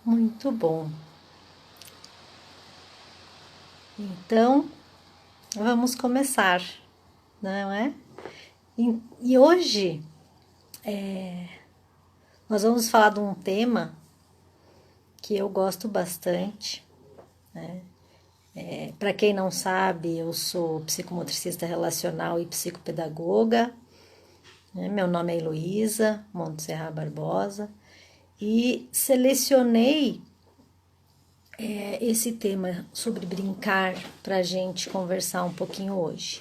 Muito bom. Então, vamos começar, não é? E hoje nós vamos falar de um tema que eu gosto bastante. Para quem não sabe, eu sou psicomotricista relacional e psicopedagoga. Meu nome é Heloísa Montserrat Barbosa e selecionei esse tema sobre brincar para a gente conversar um pouquinho hoje.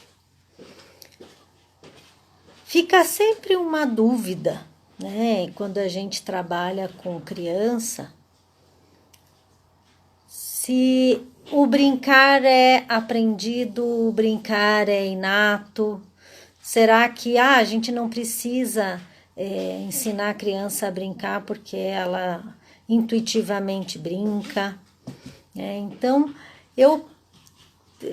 Fica sempre uma dúvida, né? Quando a gente trabalha com criança, se o brincar é aprendido, o brincar é inato. Será que a gente não precisa ensinar a criança a brincar porque ela intuitivamente brinca? Então, eu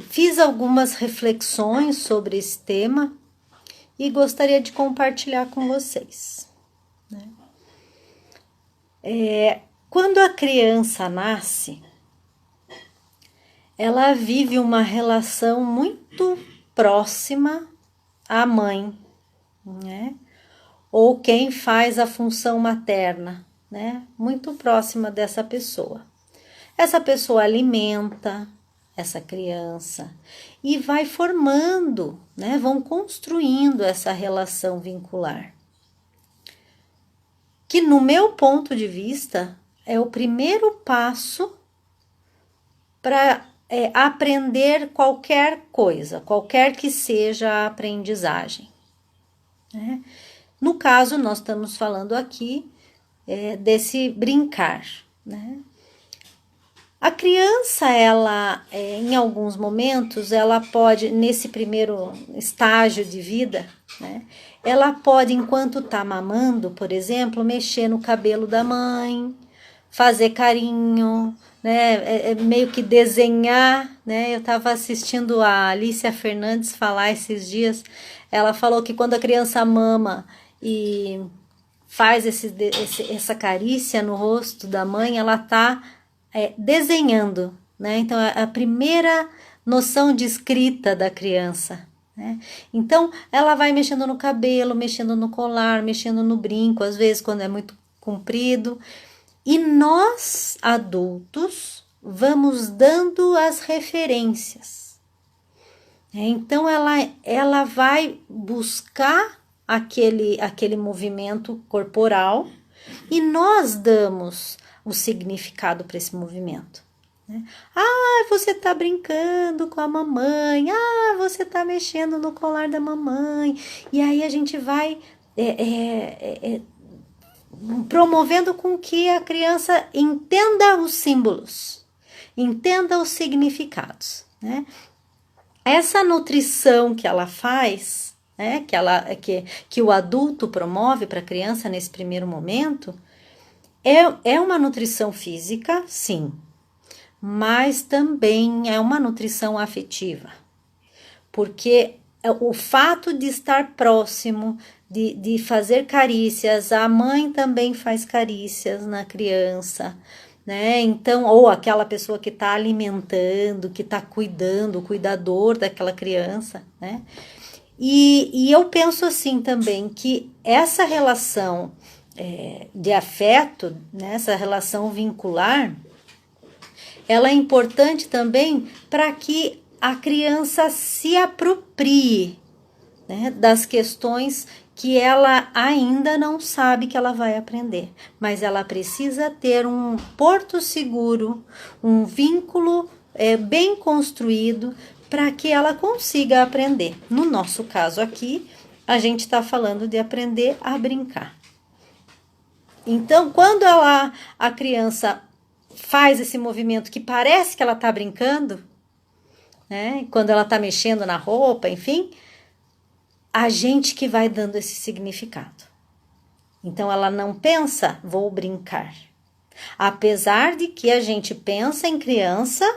fiz algumas reflexões sobre esse tema e gostaria de compartilhar com vocês. Quando a criança nasce, ela vive uma relação muito próxima à mãe, né? Ou quem faz a função materna, né? Muito próxima dessa pessoa. Essa pessoa alimenta essa criança e vai formando, né? Vão construindo essa relação vincular. Que no meu ponto de vista é o primeiro passo para aprender qualquer coisa, qualquer que seja a aprendizagem. Né? No caso, nós estamos falando aqui desse brincar. Né? A criança, ela, em alguns momentos, ela pode, nesse primeiro estágio de vida, né, ela pode, enquanto está mamando, por exemplo, mexer no cabelo da mãe, fazer carinho, né, meio que desenhar, né? Eu estava assistindo a Alicia Fernandes falar esses dias, ela falou que quando a criança mama e faz essa carícia no rosto da mãe, ela está desenhando, né? Então, a primeira noção de escrita da criança, né? Então, ela vai mexendo no cabelo, mexendo no colar, mexendo no brinco, às vezes quando é muito comprido. E nós, adultos, vamos dando as referências. Então, ela vai buscar aquele movimento corporal e nós damos o significado para esse movimento. Né? Ah, você está brincando com a mamãe. Ah, você está mexendo no colar da mamãe. E aí a gente vai promovendo com que a criança entenda os símbolos, entenda os significados. Né? Essa nutrição que ela faz, né, que o adulto promove para a criança nesse primeiro momento, é uma nutrição física, sim, mas também é uma nutrição afetiva, porque o fato de estar próximo, de fazer carícias, a mãe também faz carícias na criança, né? Então, ou aquela pessoa que está alimentando, que está cuidando, o cuidador daquela criança, né? E eu penso assim também, que essa relação de afeto, né, essa relação vincular, ela é importante também para que a criança se aproprie, né, das questões que ela ainda não sabe que ela vai aprender, mas ela precisa ter um porto seguro, um vínculo bem construído para que ela consiga aprender. No nosso caso aqui, a gente está falando de aprender a brincar. Então, quando a criança faz esse movimento que parece que ela está brincando, né? Quando ela está mexendo na roupa, enfim, a gente que vai dando esse significado. Então, ela não pensa, vou brincar. Apesar de que a gente pensa em criança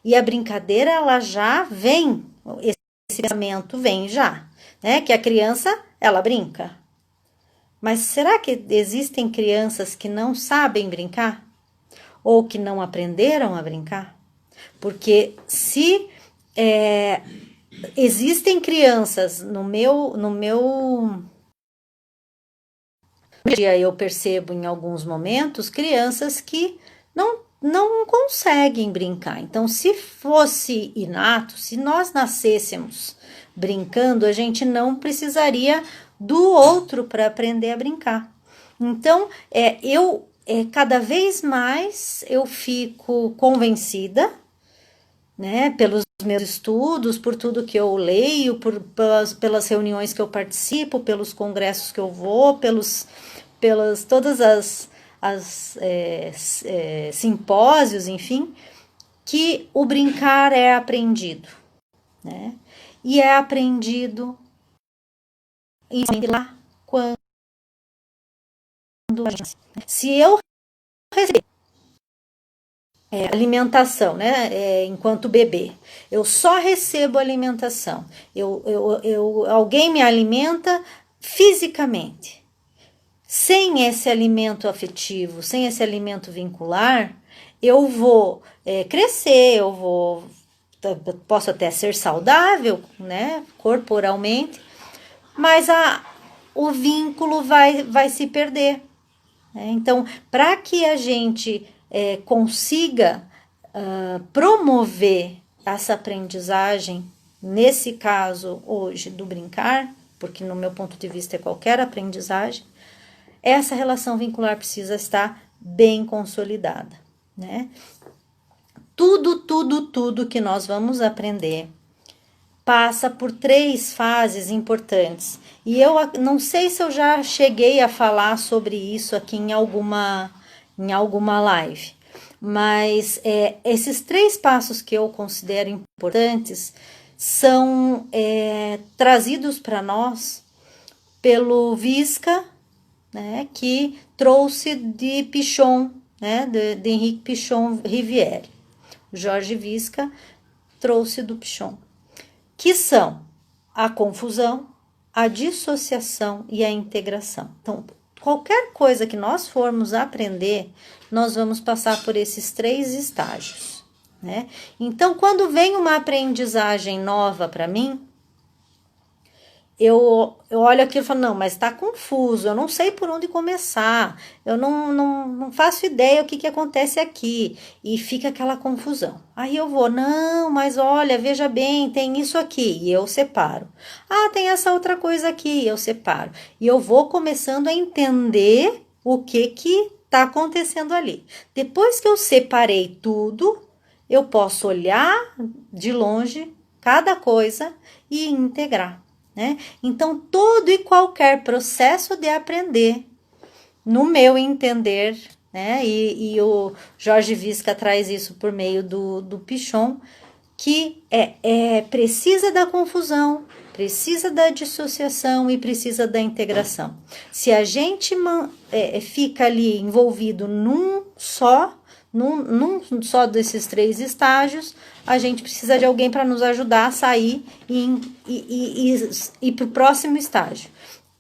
e a brincadeira, ela já vem, esse pensamento vem já, né? Que a criança, ela brinca. Mas será que existem crianças que não sabem brincar? ou que não aprenderam a brincar. Porque se existem crianças no meu dia, eu percebo em alguns momentos crianças que não conseguem brincar. Então, se fosse inato, se nós nascêssemos brincando, a gente não precisaria do outro para aprender a brincar. Então, cada vez mais eu fico convencida, né, pelos meus estudos, por tudo que eu leio, pelas reuniões que eu participo, pelos congressos que eu vou, pelas todas as simpósios, enfim, que o brincar é aprendido, né? E é aprendido lá quando se eu receber alimentação, né? Enquanto bebê, eu só recebo alimentação. Alguém me alimenta fisicamente. Sem esse alimento afetivo, sem esse alimento vincular, eu vou crescer, posso até ser saudável, né, corporalmente, mas o vínculo vai se perder. Né? Então, para que a gente consiga promover essa aprendizagem, nesse caso hoje do brincar, porque no meu ponto de vista é qualquer aprendizagem, essa relação vincular precisa estar bem consolidada, né? Tudo que nós vamos aprender passa por 3 fases importantes. E eu não sei se eu já cheguei a falar sobre isso aqui em alguma live, mas esses 3 passos que eu considero importantes são trazidos para nós pelo Visca, né, que trouxe de Pichon, né, de Henrique Pichon Rivière. Jorge Visca trouxe do Pichon, que são a confusão, a dissociação e a integração. Então, qualquer coisa que nós formos aprender, nós vamos passar por esses 3 estágios, né? Então, quando vem uma aprendizagem nova para mim, eu olho aquilo e falo, não, mas está confuso, eu não sei por onde começar, eu não faço ideia o que acontece aqui, e fica aquela confusão. Aí eu vou, não, mas olha, veja bem, tem isso aqui, e eu separo. Ah, tem essa outra coisa aqui, e eu separo. E eu vou começando a entender o que está acontecendo ali. Depois que eu separei tudo, eu posso olhar de longe cada coisa e integrar. Né? Então, todo e qualquer processo de aprender, no meu entender, né? E o Jorge Visca traz isso por meio do Pichon, que precisa da confusão, precisa da dissociação e precisa da integração. Se a gente fica ali envolvido num só desses 3 estágios, a gente precisa de alguém para nos ajudar a sair e para o próximo estágio.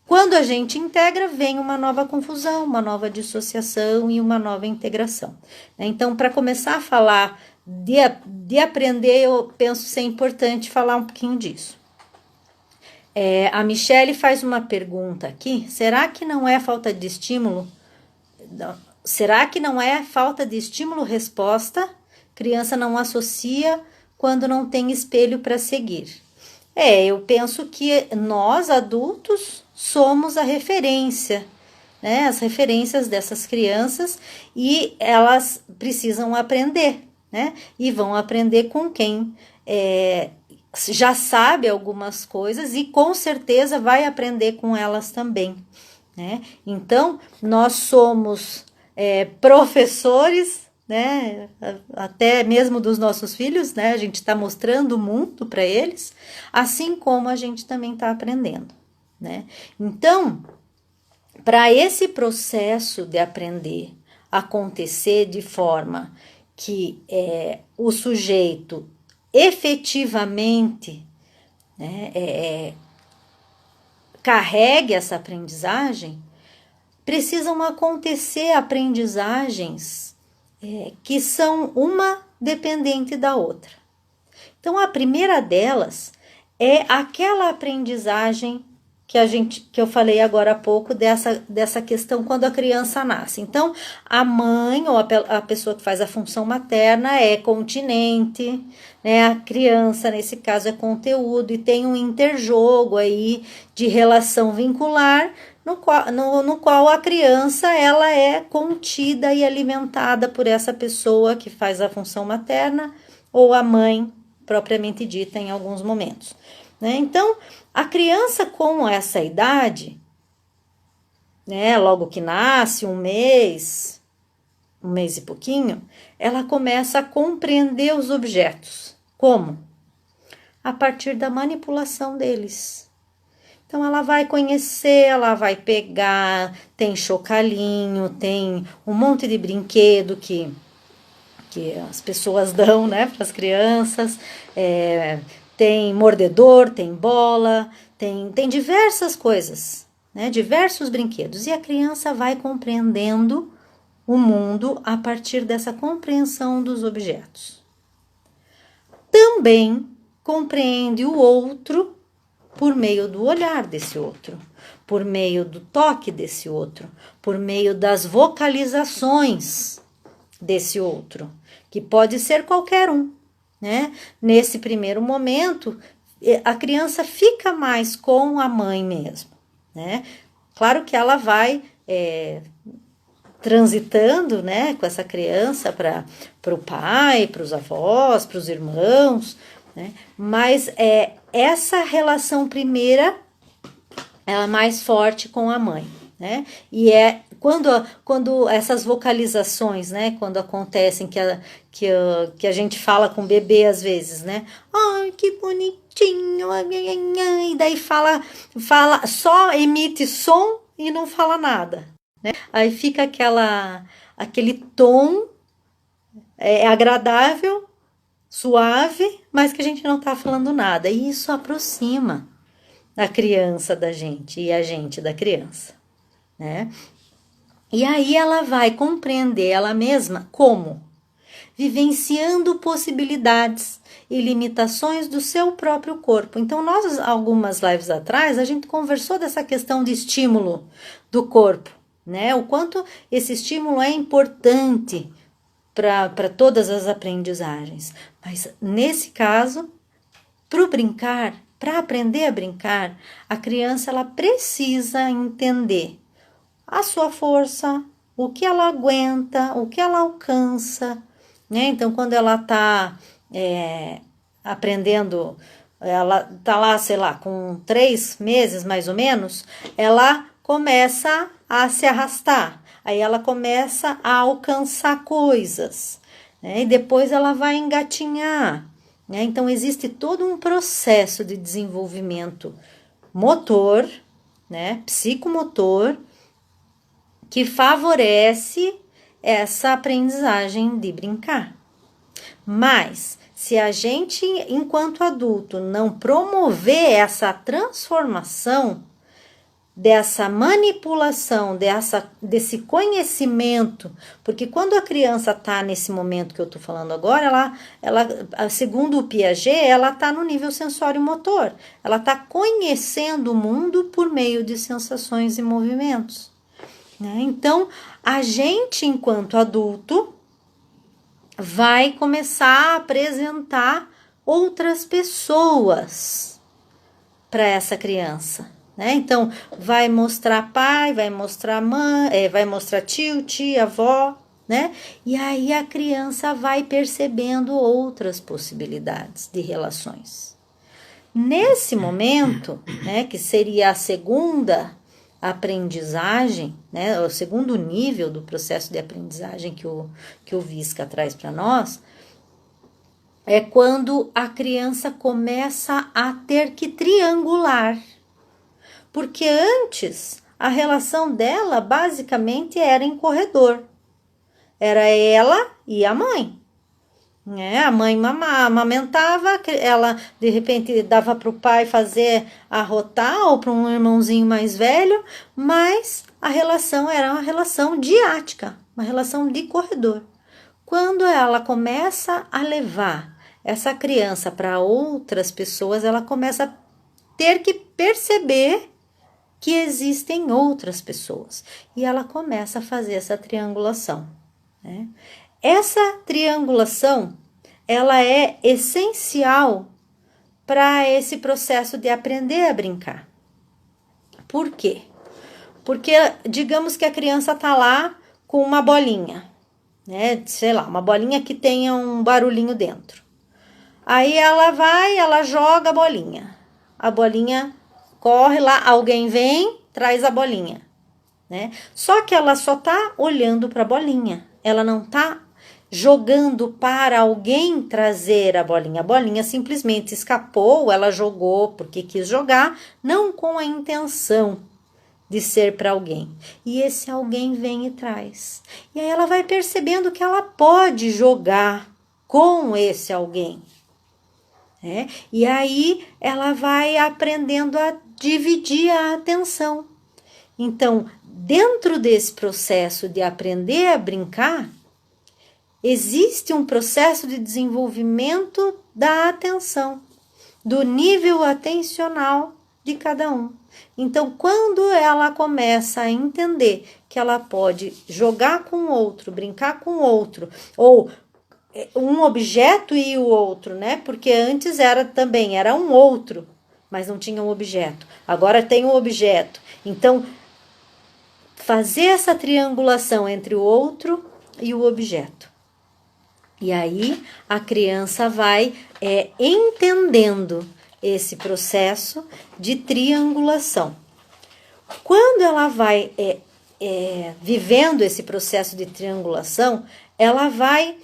Quando a gente integra, vem uma nova confusão, uma nova dissociação e uma nova integração. Então, para começar a falar de aprender, eu penso ser importante falar um pouquinho disso. A Michele faz uma pergunta aqui, será que não é falta de estímulo? Será que não é falta de estímulo-resposta? Criança não associa quando não tem espelho para seguir. Eu penso que nós, adultos, somos a referência, né? As referências dessas crianças, e elas precisam aprender, né? E vão aprender com quem já sabe algumas coisas e com certeza vai aprender com elas também, né? Então, nós somos professores, né, até mesmo dos nossos filhos, né, a gente está mostrando o mundo para eles, assim como a gente também está aprendendo, né? Então, para esse processo de aprender acontecer de forma que o sujeito efetivamente, né, carregue essa aprendizagem, precisam acontecer aprendizagens que são uma dependente da outra. Então, a primeira delas é aquela aprendizagem que eu falei agora há pouco dessa questão quando a criança nasce. Então, a mãe ou a pessoa que faz a função materna é continente, né? A criança, nesse caso, é conteúdo e tem um interjogo aí de relação vincular no qual a criança ela é contida e alimentada por essa pessoa que faz a função materna ou a mãe propriamente dita em alguns momentos. Né? Então, a criança com essa idade, né, logo que nasce, um mês e pouquinho, ela começa a compreender os objetos. Como? A partir da manipulação deles. Então, ela vai conhecer, ela vai pegar, tem chocalhinho, tem um monte de brinquedo que as pessoas dão, né, para as crianças, tem mordedor, tem bola, tem diversas coisas, né, diversos brinquedos. E a criança vai compreendendo o mundo a partir dessa compreensão dos objetos. Também compreende o outro por meio do olhar desse outro, por meio do toque desse outro, por meio das vocalizações desse outro, que pode ser qualquer um, né? Nesse primeiro momento, a criança fica mais com a mãe mesmo, né? Claro que ela vai transitando, né, com essa criança para o pai, para os avós, para os irmãos, né? Mas essa relação primeira ela é mais forte com a mãe, né? E quando essas vocalizações, né, quando acontecem que a gente fala com o bebê às vezes, né? Ai, que bonitinho, e daí fala, só emite som e não fala nada, né? Aí fica aquele tom agradável, suave, mas que a gente não tá falando nada. E isso aproxima a criança da gente e a gente da criança, né? E aí ela vai compreender ela mesma como? Vivenciando possibilidades e limitações do seu próprio corpo. Então, nós, algumas lives atrás, a gente conversou dessa questão de estímulo do corpo, né? O quanto esse estímulo é importante para todas as aprendizagens. Mas, nesse caso, para o brincar, para aprender a brincar, a criança ela precisa entender a sua força, o que ela aguenta, o que ela alcança, né? Então, quando ela está aprendendo, ela está lá, sei lá, com 3 meses mais ou menos, ela começa a se arrastar, aí ela começa a alcançar coisas, né? E depois ela vai engatinhar, né? Então, existe todo um processo de desenvolvimento motor, né? Psicomotor, que favorece essa aprendizagem de brincar. Mas, se a gente, enquanto adulto, não promover essa transformação, dessa manipulação, desse conhecimento, porque quando a criança está nesse momento que eu estou falando agora, ela, segundo o Piaget, ela está no nível sensório-motor, ela está conhecendo o mundo por meio de sensações e movimentos. Então, a gente, enquanto adulto, vai começar a apresentar outras pessoas para essa criança, né? Então, vai mostrar pai, vai mostrar mãe, vai mostrar tio, tia, avó, né? E aí a criança vai percebendo outras possibilidades de relações. Nesse momento, né, que seria a segunda aprendizagem, né, o segundo nível do processo de aprendizagem que o Visca traz para nós, é quando a criança começa a ter que triangular. Porque antes, a relação dela basicamente era em corredor. Era ela e a mãe. A mãe amamentava, ela de repente dava para o pai fazer arrotar ou para um irmãozinho mais velho, mas a relação era uma relação diática, uma relação de corredor. quando ela começa a levar essa criança para outras pessoas, ela começa a ter que perceber que existem outras pessoas. E ela começa a fazer essa triangulação, né? Essa triangulação, ela é essencial para esse processo de aprender a brincar. Por quê? Porque, digamos que a criança tá lá com uma bolinha, né? Sei lá, uma bolinha que tenha um barulhinho dentro. Aí ela joga a bolinha. A bolinha corre lá, alguém vem, traz a bolinha, né? Só que ela só tá olhando para a bolinha. Ela não tá jogando para alguém trazer a bolinha. A bolinha simplesmente escapou, ela jogou porque quis jogar, não com a intenção de ser para alguém. E esse alguém vem e traz. E aí ela vai percebendo que ela pode jogar com esse alguém, né? E aí ela vai aprendendo a dividir a atenção. Então, dentro desse processo de aprender a brincar, existe um processo de desenvolvimento da atenção, do nível atencional de cada um. Então, quando ela começa a entender que ela pode jogar com o outro, brincar com o outro, ou um objeto e o outro, né? Porque antes era um outro, mas não tinha um objeto. Agora tem um objeto. Então, fazer essa triangulação entre o outro e o objeto. E aí a criança vai entendendo esse processo de triangulação. Quando ela vai vivendo esse processo de triangulação, ela vai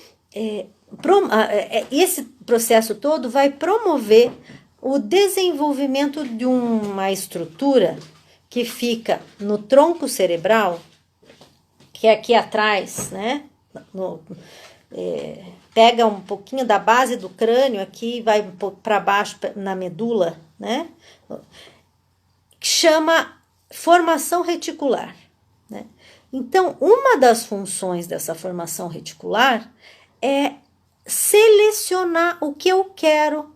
esse processo todo vai promover o desenvolvimento de uma estrutura que fica no tronco cerebral, que é aqui atrás, né? Pega um pouquinho da base do crânio aqui e vai um pouco para baixo na medula, né? Que chama formação reticular, né? Então, uma das funções dessa formação reticular é selecionar o que eu quero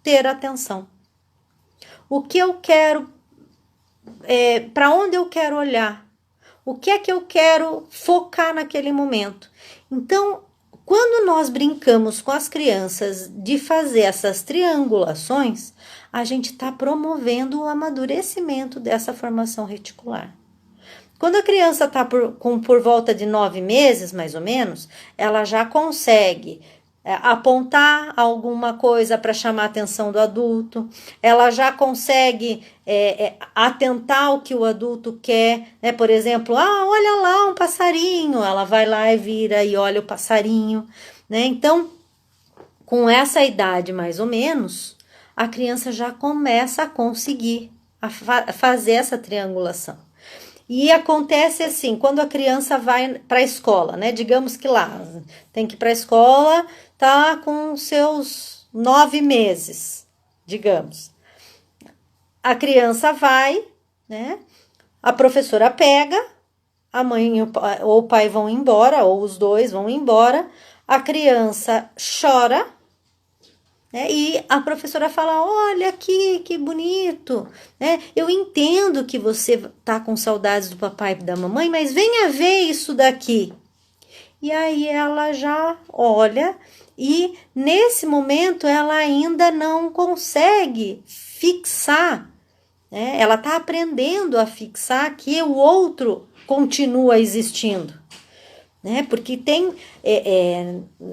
ter atenção, o que eu quero, para onde eu quero olhar, o que é que eu quero focar naquele momento. Então, quando nós brincamos com as crianças de fazer essas triangulações, a gente está promovendo o amadurecimento dessa formação reticular. Quando a criança está por volta de 9 meses, mais ou menos, ela já consegue apontar alguma coisa para chamar a atenção do adulto, ela já consegue atentar ao que o adulto quer, né? Por exemplo, olha lá um passarinho, ela vai lá e vira e olha o passarinho, né? Então, com essa idade mais ou menos, a criança já começa a conseguir fazer essa triangulação. E acontece assim, quando a criança vai para a escola, né? Digamos que lá tem que ir para a escola, tá com seus 9 meses, digamos. A criança vai, né? A professora pega, a mãe ou o pai vão embora, ou os dois vão embora, a criança chora, né? E a professora fala, olha aqui, que bonito, né? Eu entendo que você tá com saudades do papai e da mamãe, mas venha ver isso daqui. E aí ela já olha e nesse momento ela ainda não consegue fixar, né? Ela tá aprendendo a fixar que o outro continua existindo, né? Porque tem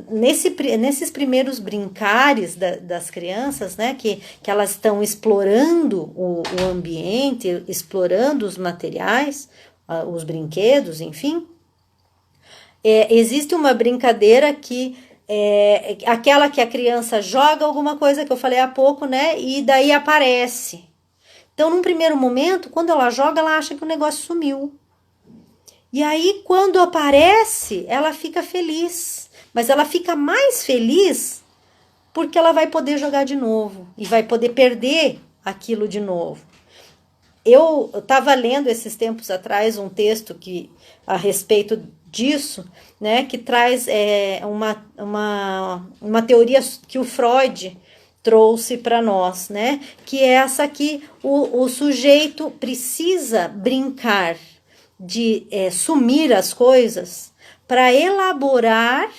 nesses primeiros brincares das crianças, né? Que elas estão explorando o ambiente, explorando os materiais, os brinquedos, enfim. Existe uma brincadeira que aquela que a criança joga alguma coisa que eu falei há pouco, né? E daí aparece. Então, num primeiro momento, quando ela joga, ela acha que o negócio sumiu. E aí, quando aparece, ela fica feliz. Mas ela fica mais feliz porque ela vai poder jogar de novo e vai poder perder aquilo de novo. Eu estava lendo esses tempos atrás um texto a respeito disso, né, que traz uma teoria que o Freud trouxe para nós, né, que é essa aqui, o sujeito precisa brincar de sumir as coisas para elaborar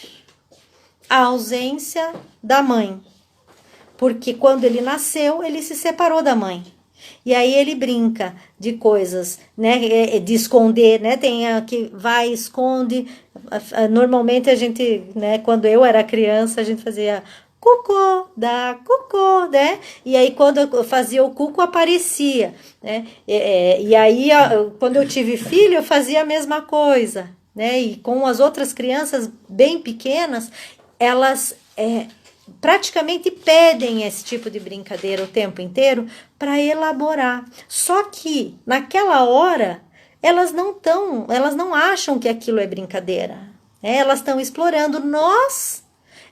a ausência da mãe, porque quando ele nasceu, ele se separou da mãe. E aí ele brinca de coisas, né, de esconder, né, tem a que vai, esconde. Normalmente a gente, né, quando eu era criança, a gente fazia cucô, dá cucô, né, e aí quando eu fazia o cuco aparecia, né, e aí quando eu tive filho eu fazia a mesma coisa, né, e com as outras crianças bem pequenas, elas praticamente pedem esse tipo de brincadeira o tempo inteiro para elaborar. Só que naquela hora elas não acham que aquilo é brincadeira. Né? Elas estão explorando. Nós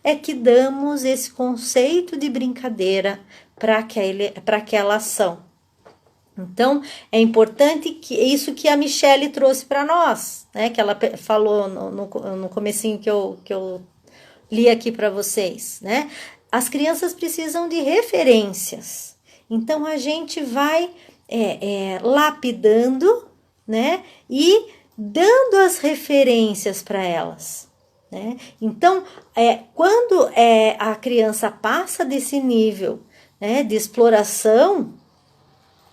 é que damos esse conceito de brincadeira para aquela ação. Então, é importante que isso que a Michele trouxe para nós, né? Que ela falou no comecinho que eu li aqui para vocês, né? As crianças precisam de referências. Então, a gente vai lapidando, né? E dando as referências para elas. Né? Então, quando a criança passa desse nível, né, de exploração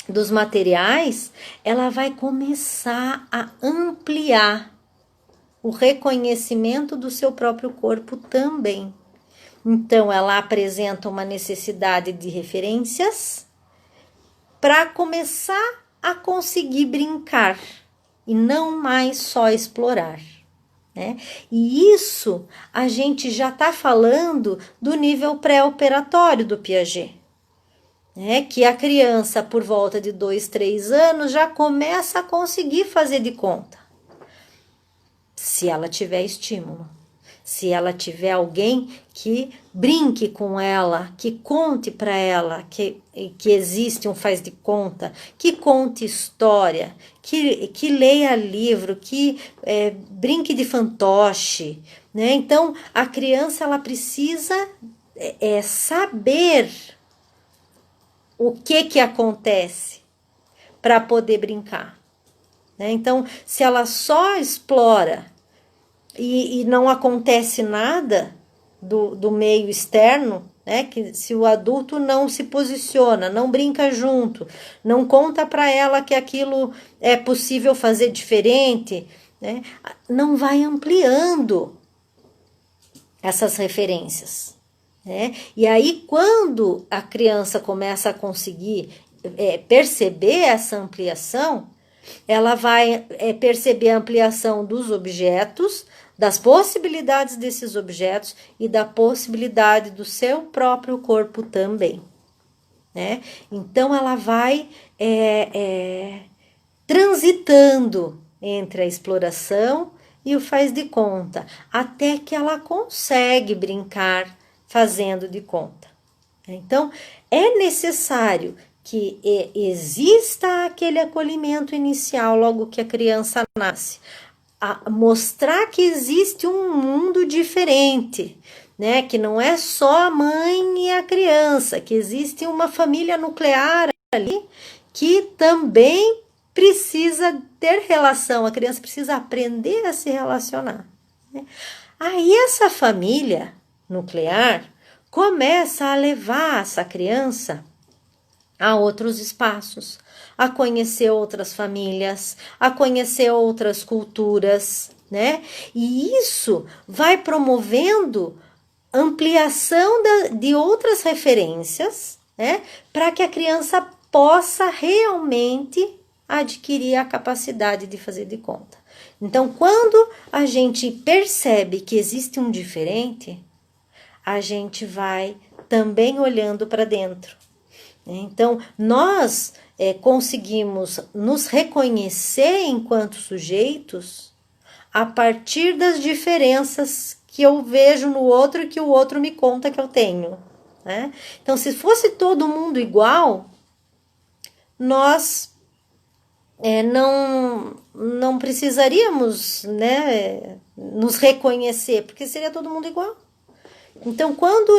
dos materiais, ela vai começar a ampliar o reconhecimento do seu próprio corpo também. Então, ela apresenta uma necessidade de referências para começar a conseguir brincar e não mais só explorar. Né? E isso a gente já está falando do nível pré-operatório do Piaget. Né? Que a criança, por volta de 2, 3 anos, já começa a conseguir fazer de conta. Se ela tiver estímulo, se ela tiver alguém que brinque com ela, que conte para ela que existe um faz de conta, que conte história, que leia livro, que brinque de fantoche, né? Então, a criança ela precisa saber o que acontece para poder brincar. Né? Então, se ela só explora e não acontece nada do meio externo, né? Que se o adulto não se posiciona, não brinca junto, não conta para ela que aquilo é possível fazer diferente, né? Não vai ampliando essas referências. Né? E aí, quando a criança começa a conseguir perceber essa ampliação, ela vai perceber a ampliação dos objetos, das possibilidades desses objetos e da possibilidade do seu próprio corpo também. Né? Então, ela vai transitando entre a exploração e o faz de conta, até que ela consegue brincar fazendo de conta. Então, é necessário que exista aquele acolhimento inicial logo que a criança nasce, mostrar que existe um mundo diferente, né? Que não é só a mãe e a criança, que existe uma família nuclear ali que também precisa ter relação, a criança precisa aprender a se relacionar. Né? Aí essa família nuclear começa a levar essa criança a outros espaços, a conhecer outras famílias, a conhecer outras culturas, né? E isso vai promovendo ampliação de outras referências, né? Para que a criança possa realmente adquirir a capacidade de fazer de conta. Então, quando a gente percebe que existe um diferente, a gente vai também olhando para dentro. Então, nós conseguimos nos reconhecer enquanto sujeitos a partir das diferenças que eu vejo no outro e que o outro me conta que eu tenho. Né? Então, se fosse todo mundo igual, nós não precisaríamos, né, nos reconhecer, porque seria todo mundo igual. Então, quando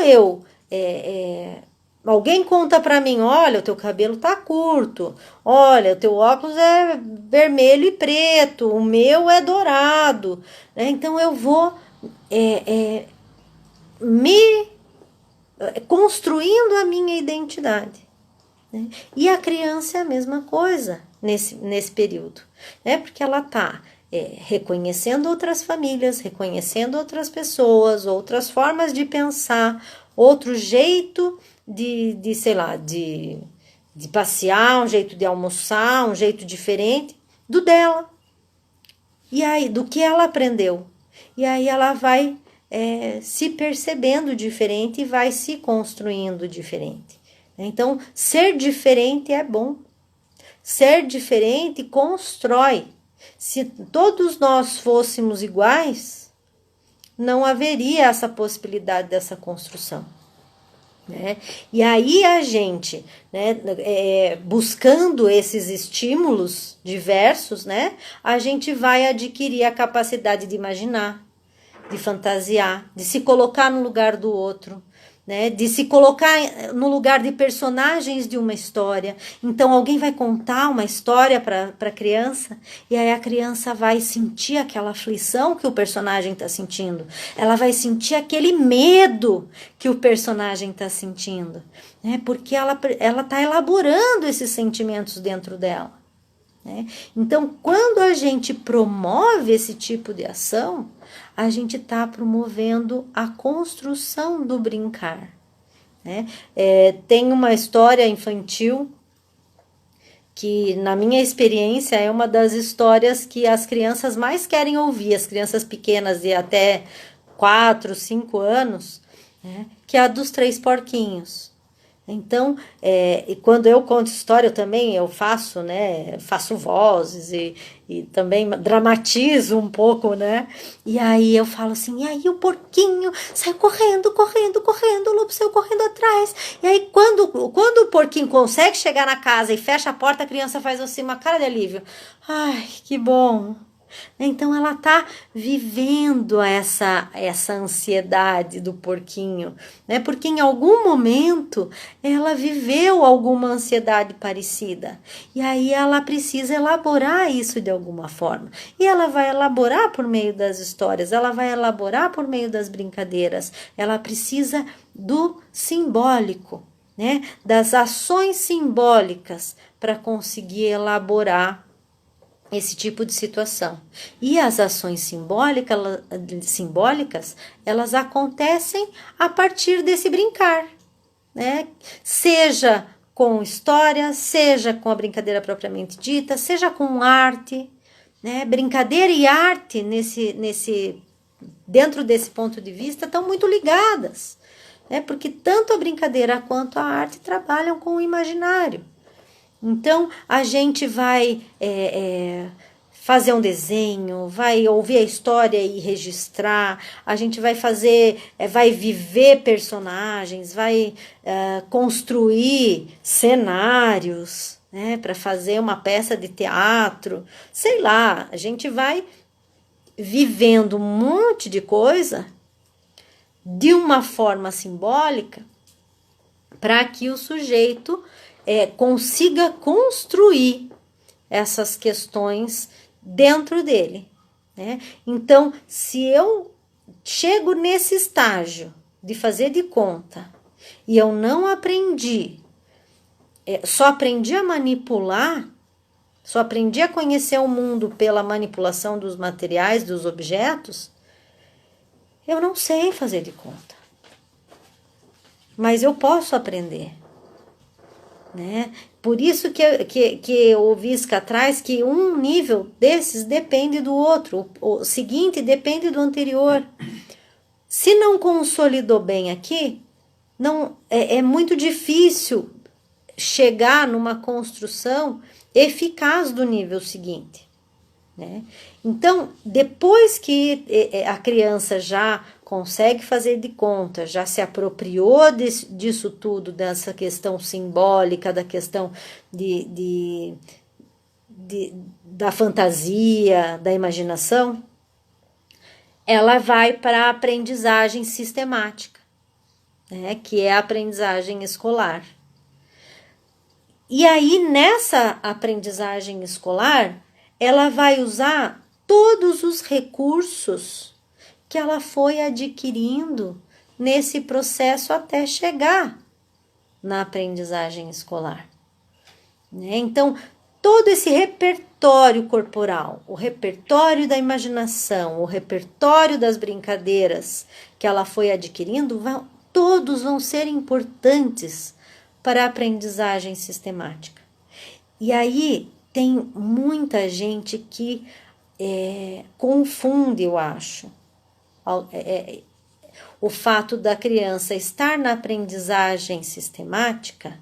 alguém conta para mim, olha, o teu cabelo tá curto, olha, o teu óculos é vermelho e preto, o meu é dourado, né? Então eu vou me construindo a minha identidade, né? E a criança é a mesma coisa nesse período, né? Porque ela tá reconhecendo outras famílias, reconhecendo outras pessoas, outras formas de pensar, outro jeito sei lá, de passear, um jeito de almoçar, um jeito diferente do dela. E aí, do que ela aprendeu. E aí ela vai se percebendo diferente e vai se construindo diferente. Então, ser diferente é bom. Ser diferente constrói. Se todos nós fôssemos iguais, não haveria essa possibilidade dessa construção. Né? E aí a gente, né, buscando esses estímulos diversos, né, a gente vai adquirir a capacidade de imaginar, de fantasiar, de se colocar no lugar do outro, né, de se colocar no lugar de personagens de uma história. Então alguém vai contar uma história para a criança e aí a criança vai sentir aquela aflição que o personagem está sentindo. Ela vai sentir aquele medo que o personagem está sentindo, né, porque ela está elaborando esses sentimentos dentro dela. Né? Então, quando a gente promove esse tipo de ação, a gente está promovendo a construção do brincar. Né? Tem uma história infantil que, na minha experiência, é uma das histórias que as crianças mais querem ouvir, as crianças pequenas de até 4, 5 anos, né? Que é a dos 3 porquinhos. Então, e quando eu conto história, eu faço, né, faço vozes e também dramatizo um pouco, né, e aí eu falo assim, e aí o porquinho saiu correndo, o lobo saiu correndo atrás, e aí quando o porquinho consegue chegar na casa e fecha a porta, a criança faz assim uma cara de alívio, ai, que bom. Então ela está vivendo essa ansiedade do porquinho, né? Porque em algum momento ela viveu alguma ansiedade parecida. E aí ela precisa elaborar isso de alguma forma. E ela vai elaborar por meio das histórias, ela vai elaborar por meio das brincadeiras. Ela precisa do simbólico, né? Das ações simbólicas para conseguir elaborar esse tipo de situação. E as ações simbólicas, elas acontecem a partir desse brincar, né? Seja com história, seja com a brincadeira propriamente dita, seja com arte, né? Brincadeira e arte dentro desse ponto de vista estão muito ligadas, né? Porque tanto a brincadeira quanto a arte trabalham com o imaginário. Então, a gente vai fazer um desenho, vai ouvir a história e registrar, a gente vai vai viver personagens, vai construir cenários, né, para fazer uma peça de teatro, sei lá, a gente vai vivendo um monte de coisa de uma forma simbólica para que o sujeito consiga construir essas questões dentro dele, né? Então, se eu chego nesse estágio de fazer de conta e eu não aprendi, só aprendi a manipular, só aprendi a conhecer o mundo pela manipulação dos materiais, dos objetos, eu não sei fazer de conta. Mas eu posso aprender. Né? Por isso que eu ouvi isso atrás, que um nível desses depende do outro, o seguinte depende do anterior. Se não consolidou bem aqui, não é muito difícil chegar numa construção eficaz do nível seguinte. Né? Então, depois que a criança já consegue fazer de conta, já se apropriou disso tudo, dessa questão simbólica, da questão da fantasia, da imaginação, ela vai para a aprendizagem sistemática, né, que é a aprendizagem escolar. E aí, nessa aprendizagem escolar, ela vai usar todos os recursos que ela foi adquirindo nesse processo até chegar na aprendizagem escolar, né? Então, todo esse repertório corporal, o repertório da imaginação, o repertório das brincadeiras que ela foi adquirindo, todos vão ser importantes para a aprendizagem sistemática. E aí tem muita gente que confunde, eu acho, o fato da criança estar na aprendizagem sistemática.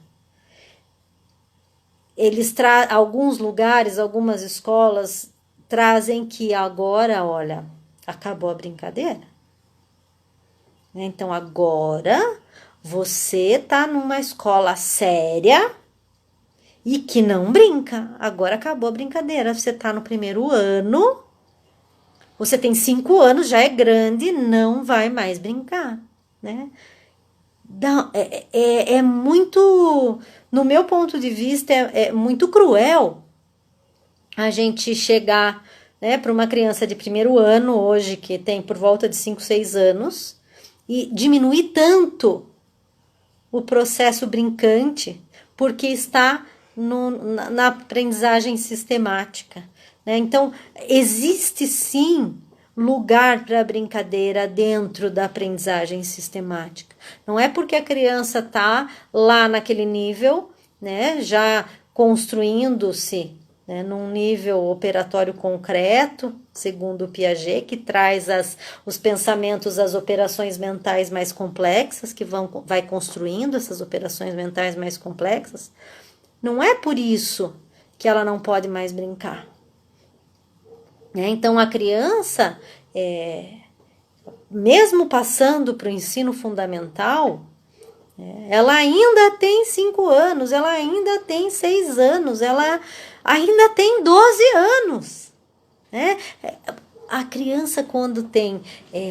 Alguns lugares, algumas escolas trazem que agora, olha, acabou a brincadeira. Então agora você está numa escola séria e que não brinca. Agora acabou a brincadeira. Você está no primeiro ano, você tem 5 anos, já é grande, não vai mais brincar, né? É muito, no meu ponto de vista, é muito cruel a gente chegar, né, para uma criança de primeiro ano hoje, que tem por volta de 5, 6 anos, e diminuir tanto o processo brincante, porque está na aprendizagem sistemática, né? Então, existe sim lugar para brincadeira dentro da aprendizagem sistemática. Não é porque a criança está lá naquele nível, né, já construindo-se, né, num nível operatório concreto, segundo o Piaget, que traz os pensamentos, as operações mentais mais complexas, que vai construindo essas operações mentais mais complexas. Não é por isso que ela não pode mais brincar. Então, a criança, mesmo passando para o ensino fundamental, ela ainda tem 5 anos, ela ainda tem 6 anos, ela ainda tem 12 anos. Né? A criança, quando tem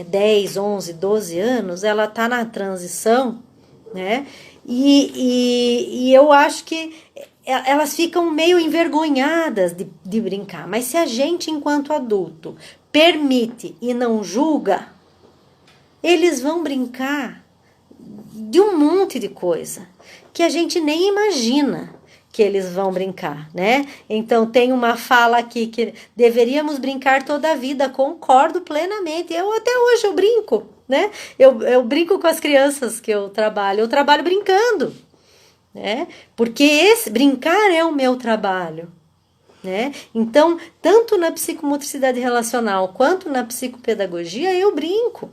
10, 11, 12 anos, ela está na transição, né? E eu acho que elas ficam meio envergonhadas de brincar. Mas se a gente, enquanto adulto, permite e não julga, eles vão brincar de um monte de coisa que a gente nem imagina que eles vão brincar, né? Então tem uma fala aqui que deveríamos brincar toda a vida, concordo plenamente. Até hoje eu brinco, né? Eu brinco com as crianças que eu trabalho brincando, né? Porque brincar é o meu trabalho, né? Então, tanto na psicomotricidade relacional quanto na psicopedagogia eu brinco.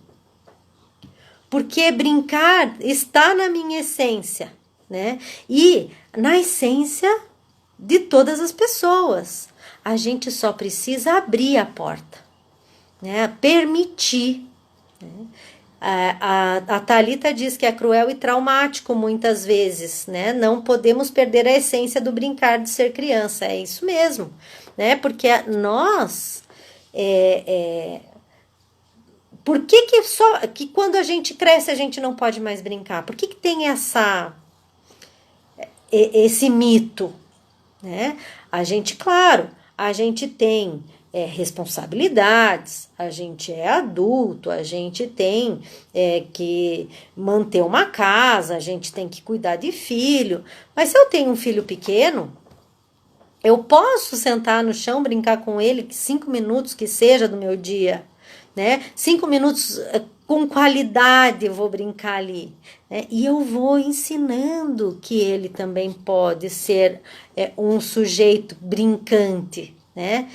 Porque brincar está na minha essência, né? E na essência de todas as pessoas. A gente só precisa abrir a porta, né? Permitir. Né? A Thalita diz que é cruel e traumático muitas vezes, né? Não podemos perder a essência do brincar de ser criança. É isso mesmo, né? Porque nós... Por que quando a gente cresce a gente não pode mais brincar? Por que tem esse mito, né? A gente tem responsabilidades, a gente é adulto, a gente tem que manter uma casa, a gente tem que cuidar de filho. Mas se eu tenho um filho pequeno, eu posso sentar no chão, brincar com ele 5 minutos que seja do meu dia, né? 5 minutos com qualidade eu vou brincar ali, né? E eu vou ensinando que ele também pode ser um sujeito brincante, né?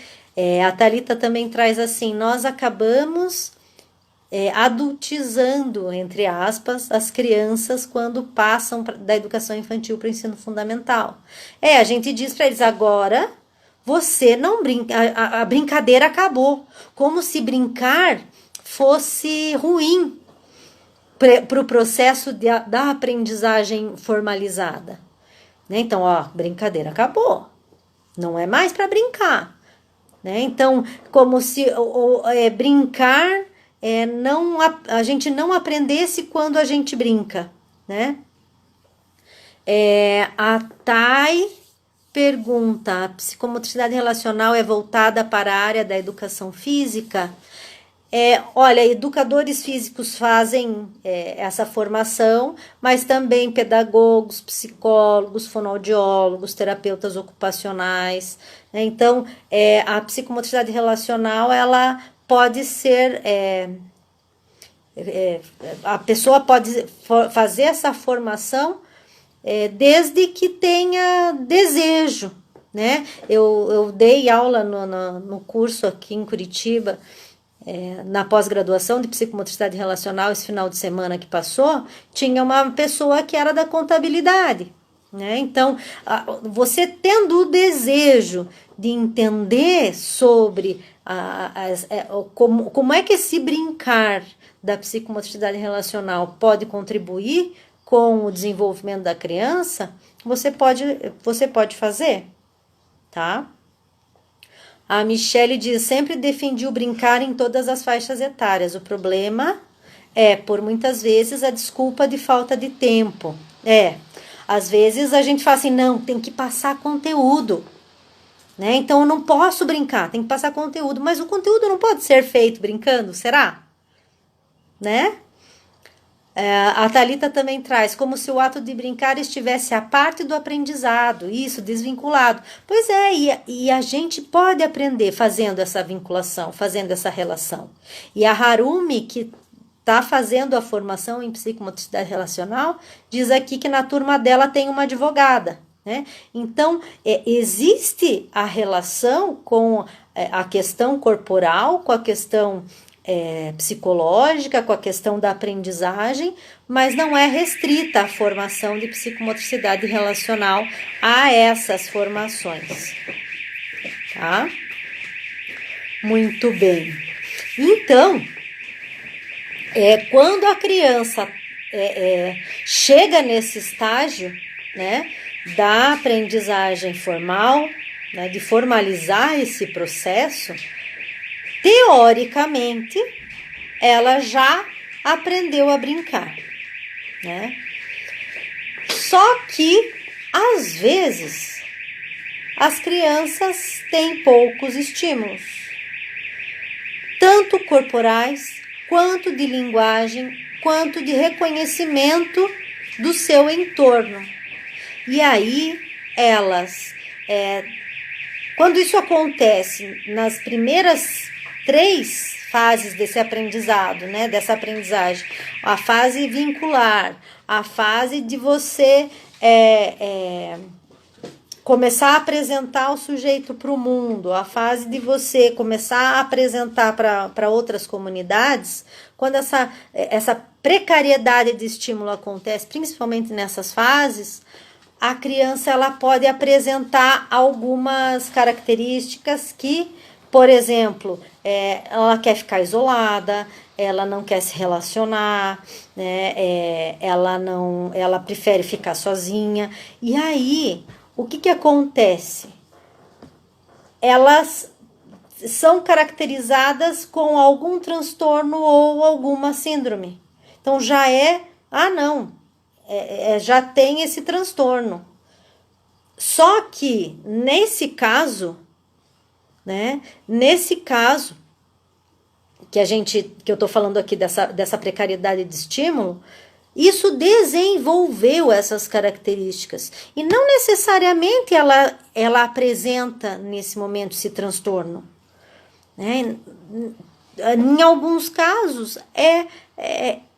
A Thalita também traz assim, nós acabamos adultizando, entre aspas, as crianças quando passam da educação infantil para o ensino fundamental. A gente diz para eles, agora você não brinca, a brincadeira acabou, como se brincar fosse ruim para o processo da aprendizagem formalizada. Né? Então, brincadeira acabou. não é mais para brincar, né? Então, como se brincar não, a gente não aprendesse quando a gente brinca, né? A Thay pergunta: a psicomotricidade relacional é voltada para a área da educação física? Olha, educadores físicos fazem essa formação, mas também pedagogos, psicólogos, fonoaudiólogos, terapeutas ocupacionais, né? Então, a psicomotricidade relacional, ela pode ser... a pessoa pode fazer essa formação desde que tenha desejo, né? Eu dei aula no curso aqui em Curitiba, na pós-graduação de psicomotricidade relacional, esse final de semana que passou, tinha uma pessoa que era da contabilidade, né? Então, você tendo o desejo de entender sobre como é que esse brincar da psicomotricidade relacional pode contribuir com o desenvolvimento da criança, você pode fazer, tá? A Michele diz: sempre defendi o brincar em todas as faixas etárias. O problema por muitas vezes, a desculpa de falta de tempo. Às vezes a gente fala assim, não, tem que passar conteúdo, né? Então eu não posso brincar, tem que passar conteúdo. Mas o conteúdo não pode ser feito brincando, será? Né? A Thalita também traz, como se o ato de brincar estivesse à parte do aprendizado, isso, desvinculado. Pois e a gente pode aprender fazendo essa vinculação, fazendo essa relação. E a Harumi, que está fazendo a formação em psicomotricidade relacional, diz aqui que na turma dela tem uma advogada, né? Então, existe a relação com a questão corporal, com a questão psicológica, com a questão da aprendizagem, mas não é restrita a formação de psicomotricidade relacional a essas formações, tá? Muito bem. Então, quando a criança chega nesse estágio, né, da aprendizagem formal, né, de formalizar esse processo, teoricamente, ela já aprendeu a brincar, né? Só que, às vezes, as crianças têm poucos estímulos, tanto corporais, quanto de linguagem, quanto de reconhecimento do seu entorno. E aí, elas, quando isso acontece nas primeiras 3 fases desse aprendizado, né, dessa aprendizagem, a fase vincular, a fase de você começar a apresentar o sujeito para o mundo, a fase de você começar a apresentar para outras comunidades, quando essa precariedade de estímulo acontece, principalmente nessas fases, a criança ela pode apresentar algumas características que, por exemplo, ela quer ficar isolada, ela não quer se relacionar, né? Ela prefere ficar sozinha. E aí, o que acontece? Elas são caracterizadas com algum transtorno ou alguma síndrome. Então já já tem esse transtorno. Só que nesse caso, né? Nesse caso que eu tô falando aqui dessa precariedade de estímulo, isso desenvolveu essas características e não necessariamente ela apresenta nesse momento esse transtorno, né? Em alguns casos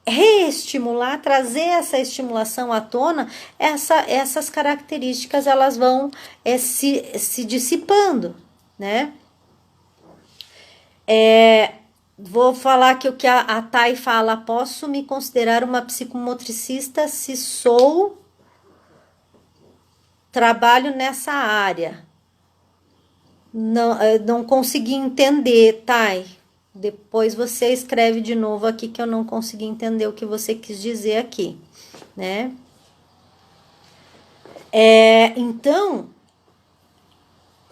reestimular, trazer essa estimulação à tona, essas características elas vão se dissipando, né? Vou falar que o que a Thay fala: posso me considerar uma psicomotricista se trabalho nessa área. Não consegui entender, Thay. Depois você escreve de novo aqui que eu não consegui entender o que você quis dizer aqui, né? Então,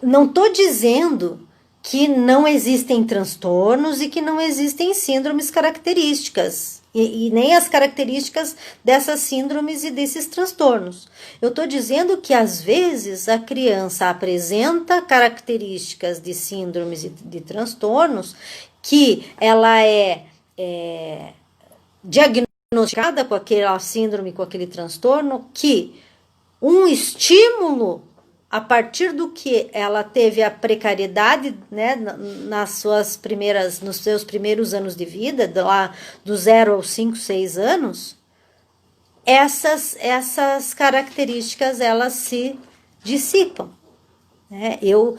não estou dizendo que não existem transtornos e que não existem síndromes características, e nem as características dessas síndromes e desses transtornos. Eu estou dizendo que, às vezes, a criança apresenta características de síndromes e de transtornos que ela é diagnosticada com aquela síndrome, com aquele transtorno, que um estímulo, a partir do que ela teve a precariedade, né, nos seus primeiros anos de vida, lá do 0 aos 5, 6 anos, essas características, elas se dissipam. Né? Eu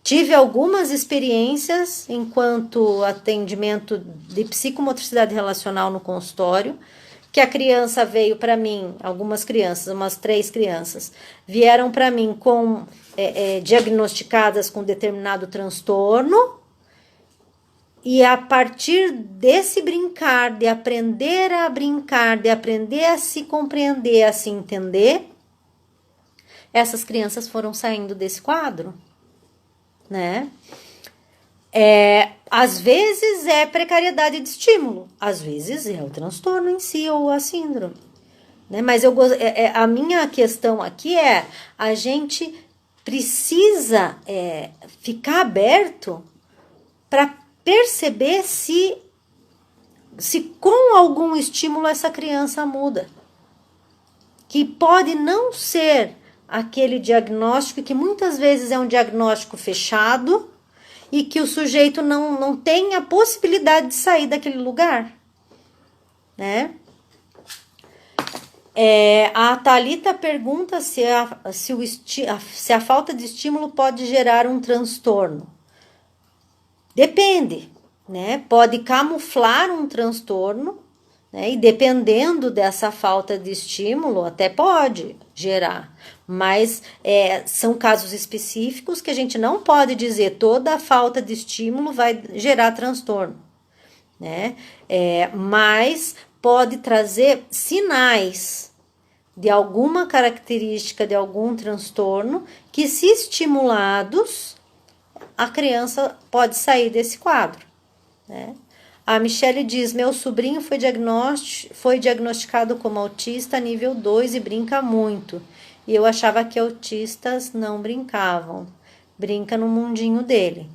tive algumas experiências enquanto atendimento de psicomotricidade relacional no consultório, que a criança veio para mim, algumas crianças, umas 3 crianças, vieram para mim com diagnosticadas com determinado transtorno, e a partir desse brincar, de aprender a brincar, de aprender a se compreender, a se entender, essas crianças foram saindo desse quadro, né? Às vezes é precariedade de estímulo, às vezes é o transtorno em si ou a síndrome, né? Mas a minha questão aqui é: a gente precisa ficar aberto para perceber se com algum estímulo essa criança muda, que pode não ser aquele diagnóstico, que muitas vezes é um diagnóstico fechado, e que o sujeito não tem a possibilidade de sair daquele lugar, né? A Thalita pergunta se a falta de estímulo pode gerar um transtorno. Depende, né? Pode camuflar um transtorno, né? E dependendo dessa falta de estímulo, até pode gerar. Mas são casos específicos que a gente não pode dizer toda falta de estímulo vai gerar transtorno, né? Mas pode trazer sinais de alguma característica de algum transtorno que, se estimulados, a criança pode sair desse quadro, né? A Michele diz: meu sobrinho foi diagnosticado como autista nível 2 e brinca muito. E eu achava que autistas não brincavam. Brinca no mundinho dele,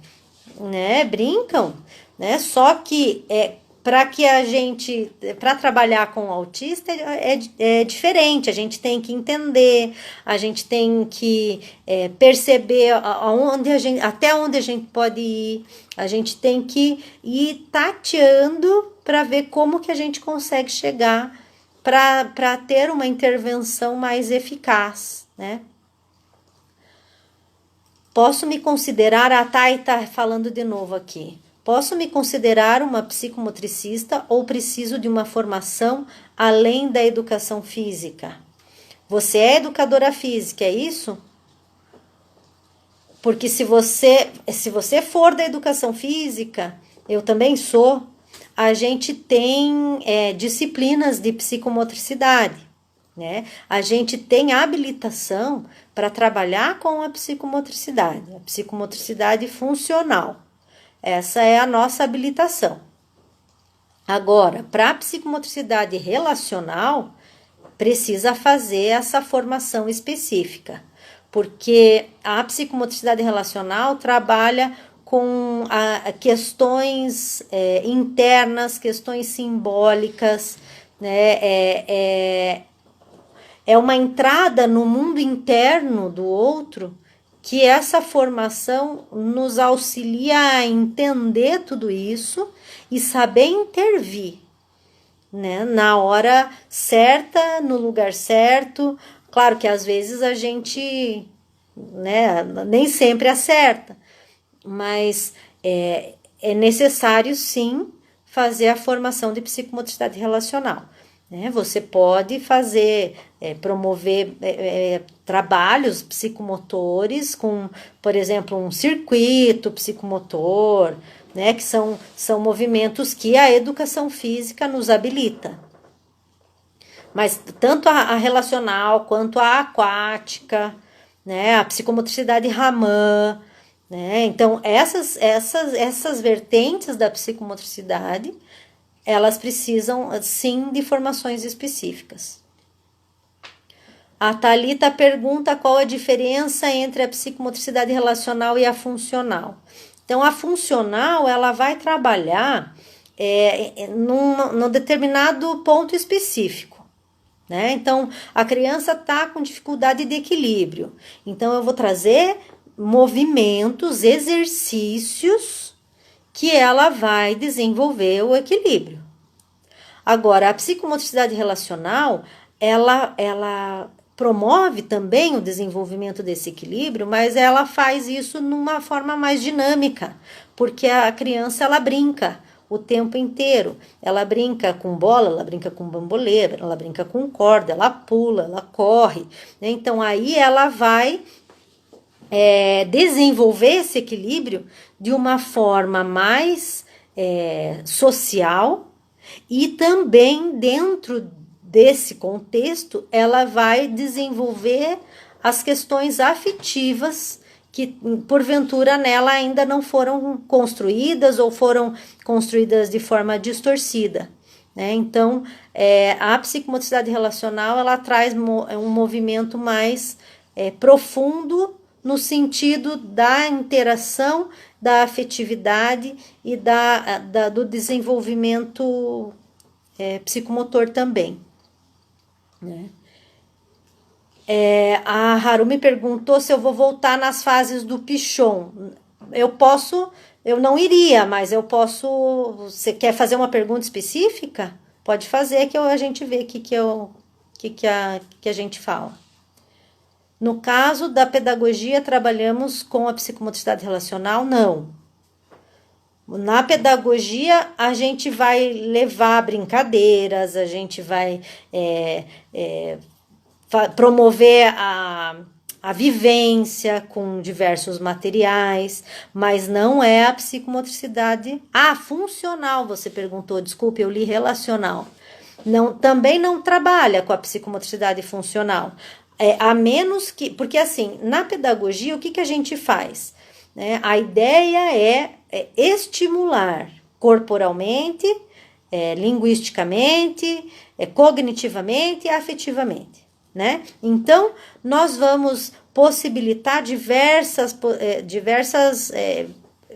né? Brincam, né? Só que para trabalhar com autista é diferente. A gente tem que entender, a gente tem que perceber até onde a gente pode ir. A gente tem que ir tateando para ver como que a gente consegue chegar para ter uma intervenção mais eficaz, né? Posso me considerar, a Thay tá falando de novo aqui, posso me considerar uma psicomotricista ou preciso de uma formação além da educação física? Você é educadora física, é isso? Porque se você for da educação física, eu também sou, a gente tem disciplinas de psicomotricidade, né? A gente tem habilitação para trabalhar com a psicomotricidade funcional. Essa é a nossa habilitação. Agora, para a psicomotricidade relacional, precisa fazer essa formação específica, porque a psicomotricidade relacional trabalha com questões internas, questões simbólicas, né? É uma entrada no mundo interno do outro, que essa formação nos auxilia a entender tudo isso e saber intervir, né? Na hora certa, no lugar certo. Claro que às vezes a gente, né, nem sempre acerta, mas é necessário sim fazer a formação de psicomotricidade relacional, né? Você pode fazer, promover trabalhos psicomotores com, por exemplo, um circuito psicomotor, né? Que são movimentos que a educação física nos habilita. Mas tanto a relacional quanto a aquática, né? A psicomotricidade Raman, né? Então, essas vertentes da psicomotricidade, elas precisam, sim, de formações específicas. A Thalita pergunta qual a diferença entre a psicomotricidade relacional e a funcional. Então, a funcional, ela vai trabalhar num determinado ponto específico, né? Então, a criança está com dificuldade de equilíbrio. Então, eu vou trazer movimentos, exercícios que ela vai desenvolver o equilíbrio. Agora, a psicomotricidade relacional, ela promove também o desenvolvimento desse equilíbrio, mas ela faz isso numa forma mais dinâmica, porque a criança, ela brinca o tempo inteiro. Ela brinca com bola, ela brinca com bambolê, ela brinca com corda, ela pula, ela corre, né? Então, aí ela vai desenvolver esse equilíbrio de uma forma mais social, e também dentro desse contexto ela vai desenvolver as questões afetivas que porventura nela ainda não foram construídas ou foram construídas de forma distorcida, né? Então, a psicomotricidade relacional, ela traz um movimento mais profundo no sentido da interação, da afetividade e do desenvolvimento psicomotor também, né? A Haru me perguntou se eu vou voltar nas fases do Pichon. Eu não iria, mas eu posso. Você quer fazer uma pergunta específica? Pode fazer que a gente vê que a gente fala. No caso da pedagogia, trabalhamos com a psicomotricidade relacional? Não. Na pedagogia, a gente vai levar brincadeiras, a gente vai promover a vivência com diversos materiais, mas não é a psicomotricidade. Funcional, você perguntou, desculpe, eu li relacional. Não, também não trabalha com a psicomotricidade funcional. A menos que, porque assim, na pedagogia, o que a gente faz? A ideia é estimular corporalmente, linguisticamente, cognitivamente e afetivamente, né? Então, nós vamos possibilitar diversas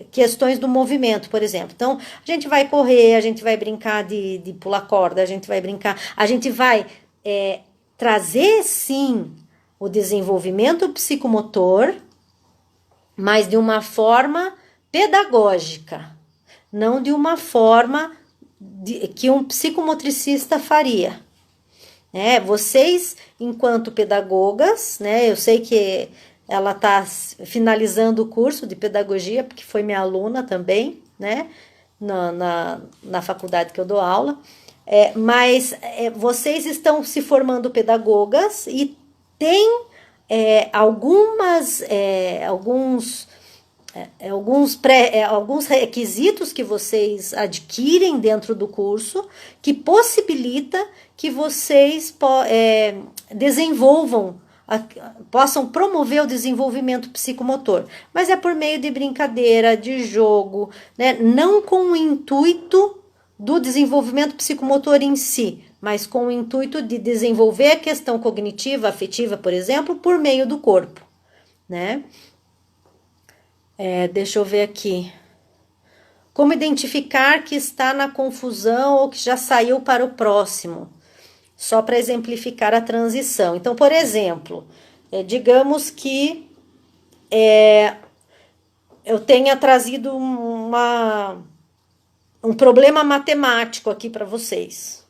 questões do movimento, por exemplo. Então, a gente vai correr, a gente vai brincar de pular corda, a gente vai trazer, sim, o desenvolvimento psicomotor, mas de uma forma pedagógica, não de uma forma que um psicomotricista faria. Vocês, enquanto pedagogas, né, eu sei que ela está finalizando o curso de pedagogia, porque foi minha aluna também, né, na faculdade que eu dou aula, mas vocês estão se formando pedagogas e tem alguns requisitos que vocês adquirem dentro do curso que possibilita que vocês possam promover o desenvolvimento psicomotor, mas é por meio de brincadeira, de jogo, né? Não com o intuito do desenvolvimento psicomotor em si, mas com o intuito de desenvolver a questão cognitiva, afetiva, por exemplo, por meio do corpo, né? Deixa eu ver aqui. Como identificar que está na confusão ou que já saiu para o próximo? Só para exemplificar a transição. Então, por exemplo, digamos que eu tenha trazido um problema matemático aqui para vocês,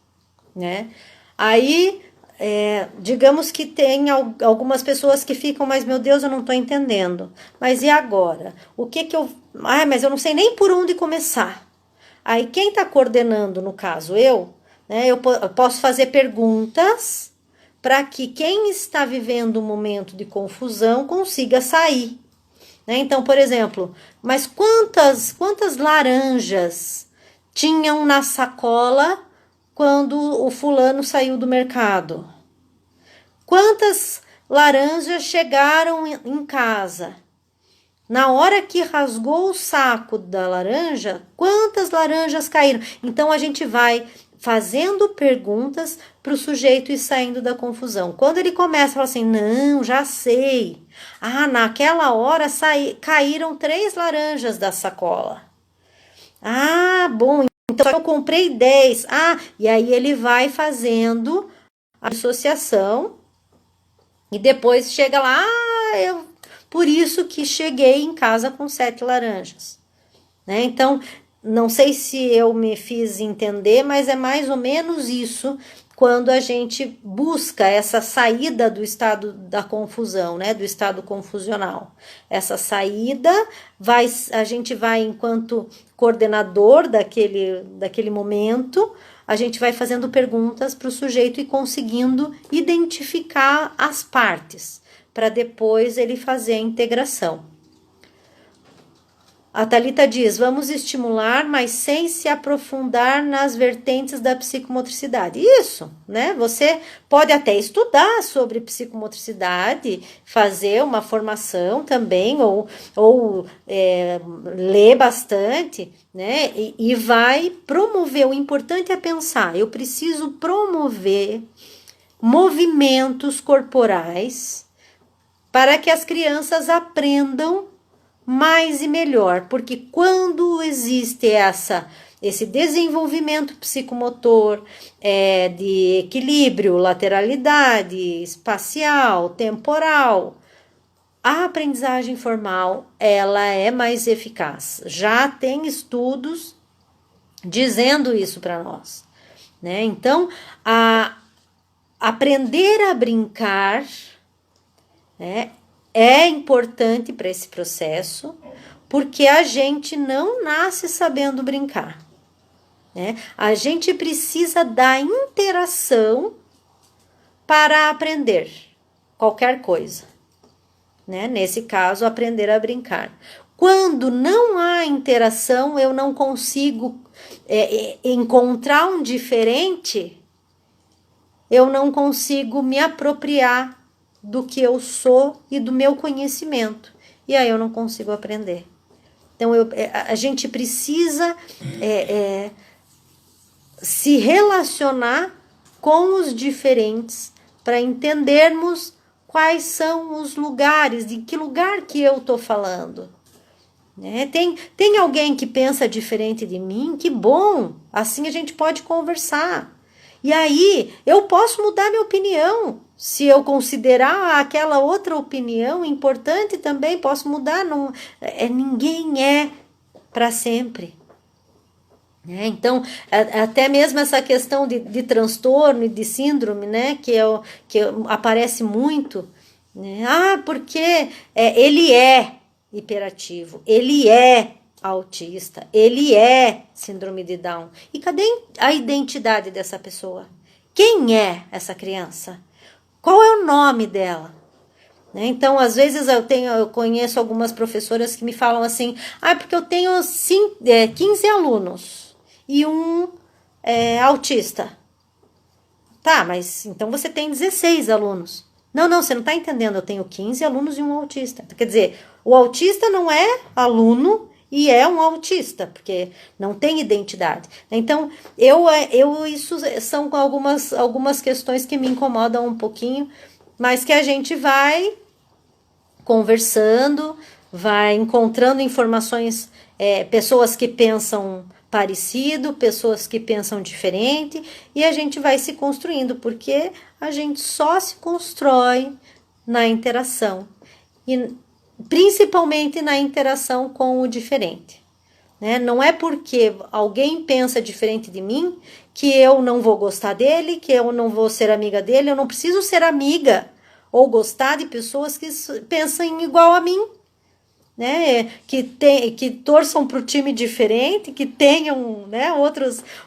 né? Aí, digamos que tem algumas pessoas que ficam, mas meu Deus, eu não estou entendendo. Mas e agora? O que eu... mas eu não sei nem por onde começar. Aí quem está coordenando, no caso né, eu posso fazer perguntas para que quem está vivendo um momento de confusão consiga sair. Né? Então, por exemplo, mas quantas laranjas tinham na sacola quando o fulano saiu do mercado? Quantas laranjas chegaram em casa. Na hora que rasgou o saco da laranja, quantas laranjas caíram? Então, a gente vai fazendo perguntas para o sujeito ir saindo da confusão. Quando ele começa a falar assim, não, já sei. Ah, naquela hora caíram 3 laranjas da sacola. Ah, bom, então eu comprei 10. Ah, e aí ele vai fazendo a associação e depois chega lá, por isso que cheguei em casa com 7 laranjas. Né? Então, não sei se eu me fiz entender, mas é mais ou menos isso quando a gente busca essa saída do estado da confusão, né? Do estado confusional. Essa saída, a gente vai, enquanto coordenador daquele momento, a gente vai fazendo perguntas para o sujeito e conseguindo identificar as partes, para depois ele fazer a integração. A Thalita diz, vamos estimular, mas sem se aprofundar nas vertentes da psicomotricidade. Isso, né? Você pode até estudar sobre psicomotricidade, fazer uma formação também, ou ler bastante, né? E vai promover, o importante é pensar, eu preciso promover movimentos corporais para que as crianças aprendam mais e melhor, porque quando existe esse desenvolvimento psicomotor, de equilíbrio, lateralidade, espacial, temporal, a aprendizagem formal, ela é mais eficaz. Já tem estudos dizendo isso para nós, né? Então, aprender a brincar, né, é importante para esse processo, porque a gente não nasce sabendo brincar, né? A gente precisa da interação para aprender qualquer coisa, né? Nesse caso, aprender a brincar. Quando não há interação, eu não consigo encontrar um diferente, eu não consigo me apropriar do que eu sou e do meu conhecimento. E aí eu não consigo aprender. Então, a gente precisa se relacionar com os diferentes para entendermos quais são os lugares, de que lugar que eu estou falando. Né? Tem alguém que pensa diferente de mim? Que bom! Assim a gente pode conversar. E aí, eu posso mudar minha opinião. Se eu considerar aquela outra opinião importante também, posso mudar. Ninguém é para sempre. Então, até mesmo essa questão de transtorno e de síndrome, né, que aparece muito. Né? Porque ele é hiperativo, ele é autista, ele é síndrome de Down. E cadê a identidade dessa pessoa? Quem é essa criança? Qual é o nome dela? Né? Então, às vezes eu conheço algumas professoras que me falam assim, porque eu tenho 15 alunos e um autista. Tá, mas então você tem 16 alunos. Não, você não está entendendo, eu tenho 15 alunos e um autista. Quer dizer, o autista não é aluno e é um autista, porque não tem identidade. Então, isso são algumas questões que me incomodam um pouquinho, mas que a gente vai conversando, vai encontrando informações, pessoas que pensam parecido, pessoas que pensam diferente, e a gente vai se construindo, porque a gente só se constrói na interação. E principalmente na interação com o diferente. Né? Não é porque alguém pensa diferente de mim que eu não vou gostar dele, que eu não vou ser amiga dele, eu não preciso ser amiga ou gostar de pessoas que pensam igual a mim, né? Que torçam para o time diferente, que tenham, né,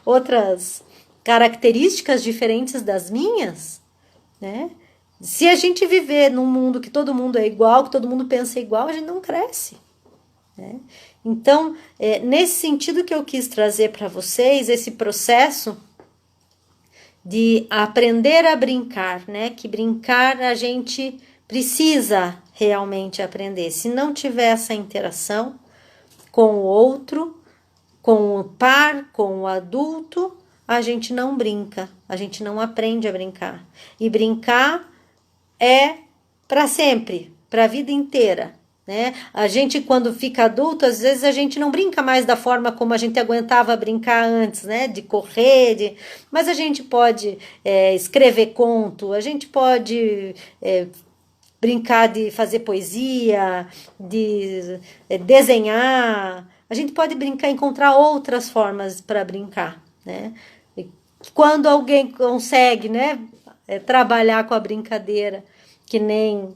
outras características diferentes das minhas, né? Se a gente viver num mundo que todo mundo é igual, que todo mundo pensa igual, a gente não cresce. Né? Então, nesse sentido que eu quis trazer para vocês, esse processo de aprender a brincar, né? Que brincar a gente precisa realmente aprender. Se não tiver essa interação com o outro, com o par, com o adulto, a gente não brinca, a gente não aprende a brincar. E brincar é para sempre, para a vida inteira, né? A gente, quando fica adulto, às vezes a gente não brinca mais da forma como a gente aguentava brincar antes, né? De correr, mas a gente pode escrever conto, a gente pode brincar de fazer poesia, de desenhar. A gente pode brincar, encontrar outras formas para brincar, né? E quando alguém consegue, né, trabalhar com a brincadeira, que nem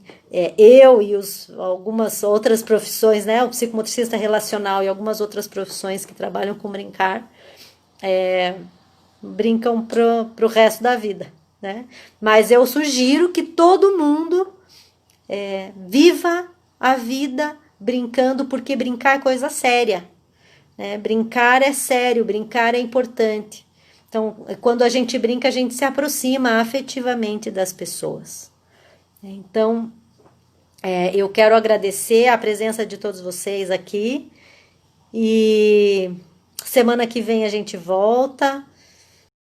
eu e algumas outras profissões, né, o psicomotricista relacional e algumas outras profissões que trabalham com brincar, brincam pro resto da vida, né? Mas eu sugiro que todo mundo viva a vida brincando, porque brincar é coisa séria, né? Brincar é sério, brincar é importante. Então, quando a gente brinca, a gente se aproxima afetivamente das pessoas. Então, eu quero agradecer a presença de todos vocês aqui, e semana que vem a gente volta